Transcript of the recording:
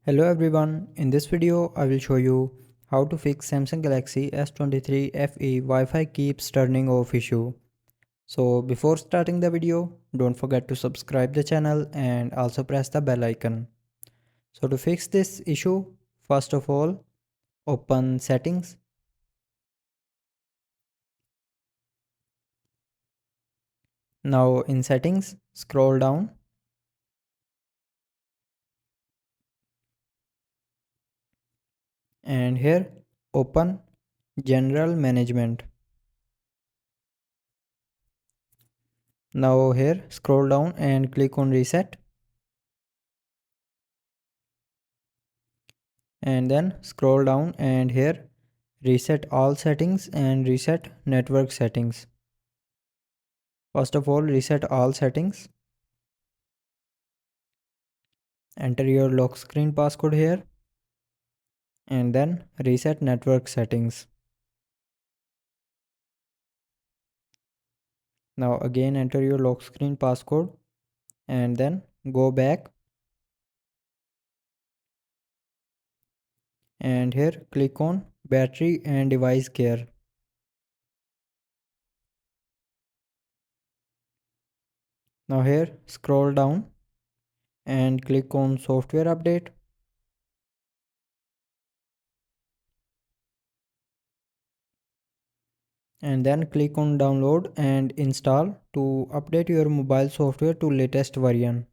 Hello everyone, in this video I will show you how to fix Samsung Galaxy S23 FE Wi-Fi keeps turning off issue. So before starting the video, don't forget to subscribe the channel and also press the bell icon. So to fix this issue, first of all, open settings. Now in settings, scroll down and here open general management. Now here scroll down and click on reset and then scroll down and here reset all settings and reset network settings. First of all, reset all settings. Enter your lock screen passcode here and then reset network settings. Now again enter your lock screen passcode and then go back and here click on battery and device care. Now here scroll down and click on software update and then click on download and install to update your mobile software to latest version.